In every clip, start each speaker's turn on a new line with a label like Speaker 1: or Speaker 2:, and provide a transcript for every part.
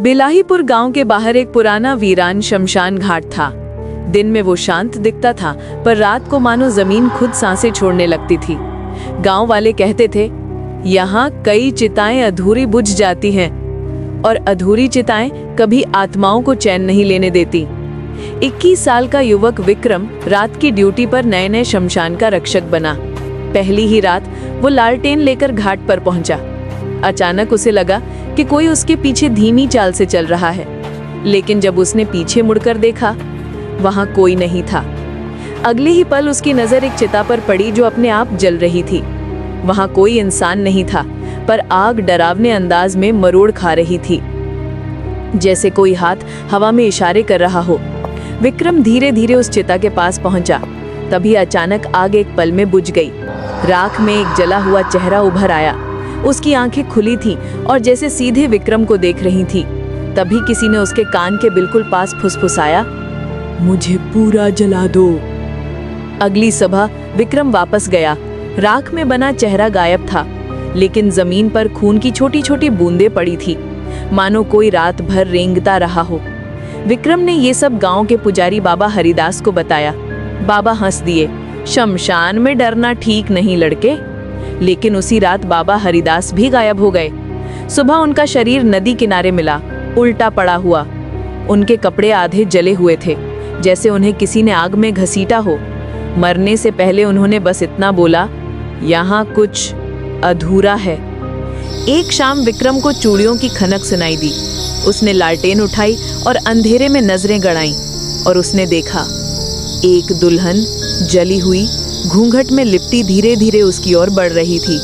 Speaker 1: बिलाहीपुर गांव के बाहर एक पुराना वीरान शमशान घाट था। दिन में वो शांत दिखता था, पर रात को मानो जमीन खुद सांसें छोड़ने लगती थी। गांव वाले कहते थे, यहाँ कई चिताएं अधूरी बुझ जाती हैं और अधूरी चिताएं कभी आत्माओं को चैन नहीं लेने देती। 21 साल का युवक विक्रम रात की ड्यूटी पर नए नए शमशान का रक्षक बना। पहली ही रात वो लालटेन लेकर घाट पर पहुंचा। अचानक उसे लगा कि कोई उसके पीछे धीमी चाल से चल रहा है, लेकिन जब उसने पीछे मुड़कर देखा, वहां कोई नहीं था। अगले ही पल उसकी नजर एक चिता पर पड़ी जो अपने आप जल रही थी। वहां कोई इंसान नहीं था, पर आग डरावने अंदाज में मरोड़ खा रही थी, जैसे कोई हाथ हवा में इशारे कर रहा हो। विक्रम धीरे धीरे उस चिता के पास पहुंचा। तभी अचानक आग एक पल में बुझ गई। राख में एक जला हुआ चेहरा उभर आया। उसकी आंखें खुली थीं और जैसे सीधे विक्रम को देख रही थी। तभी किसी ने उसके कान के बिल्कुल पास फुसफुसाया, मुझे पूरा जला दो। अगली सुबह विक्रम वापस गया। राख में बना चेहरा गायब था, लेकिन जमीन पर खून की छोटी छोटी बूंदें पड़ी थी, मानो कोई रात भर रेंगता रहा हो। विक्रम ने ये सब गांव के पुजारी बाबा हरिदास को बताया। बाबा हंस दिए, शमशान में डरना ठीक नहीं लड़के। लेकिन उसी रात बाबा हरिदास भी गायब हो गए। सुबह उनका शरीर नदी किनारे मिला, उल्टा पड़ा हुआ। उनके कपड़े आधे जले हुए थे, जैसे उन्हें किसी ने आग में घसीटा हो। मरने से पहले उन्होंने बस इतना बोला, यहाँ कुछ अधूरा है। एक शाम विक्रम को चूड़ियों की खनक सुनाई दी। उसने लालटेन उठाई और अंधेरे में नजरें गड़ाईं, और उसने देखा एक दुल्हन जली हुई घूंघट में लिपटी धीरे धीरे उसकी ओर बढ़ रही थी।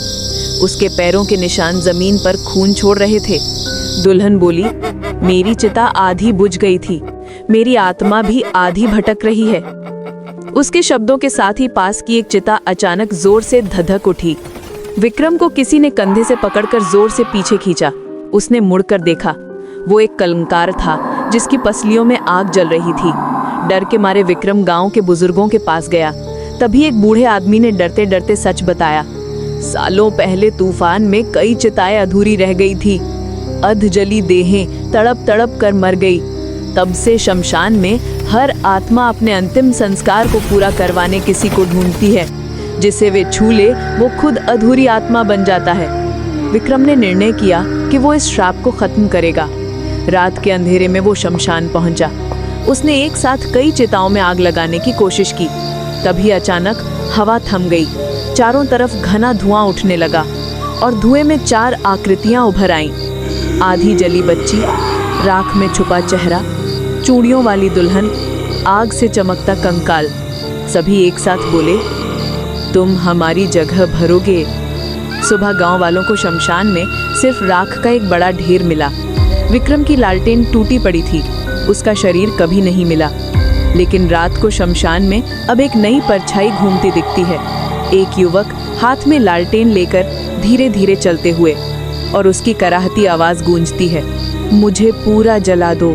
Speaker 1: उसके पैरों के निशान जमीन पर खून छोड़ रहे थे। दुल्हन बोली, मेरी चिता आधी बुझ गई थी, मेरी आत्मा भी आधी भटक रही है। उसके शब्दों के साथ ही पास की एक चिता अचानक जोर से धधक उठी। विक्रम को किसी ने कंधे से पकड़कर जोर से पीछे खींचा। उसने मुड़कर देखा, वो एक कलंकार था जिसकी पसलियों में आग जल रही थी। डर के मारे विक्रम गांव के बुजुर्गों के पास गया। तभी एक बूढ़े आदमी ने डरते डरते सच बताया, सालों पहले तूफान में कई चिताएं अधूरी रह गई थी। अध जली देहें तड़प तड़प कर मर गई। तब से शमशान में हर आत्मा अपने अंतिम संस्कार को पूरा करवाने किसी को ढूंढती है। जिसे वे छू ले वो खुद अधूरी आत्मा बन जाता है। विक्रम ने निर्णय किया कि वो इस श्राप को खत्म करेगा। रात के अंधेरे में वो शमशान पहुंचा। उसने एक साथ कई चिताओं में आग लगाने की कोशिश की। तभी अचानक हवा थम गई। चारों तरफ घना धुआं उठने लगा और धुएं में 4 आकृतियां उभर आईं। आधी जली बच्ची, राख में छुपा चेहरा, चूड़ियों वाली दुल्हन, आग से चमकता कंकाल। सभी एक साथ बोले, तुम हमारी जगह भरोगे। सुबह गांव वालों को शमशान में सिर्फ राख का एक बड़ा ढेर मिला। विक्रम की लालटेन टूटी पड़ी थी, उसका शरीर कभी नहीं मिला। लेकिन रात को शमशान में अब एक नई परछाई घूमती दिखती है। एक युवक हाथ में लालटेन लेकर धीरे धीरे चलते हुए, और उसकी कराहती आवाज गूंजती है, मुझे पूरा जला दो।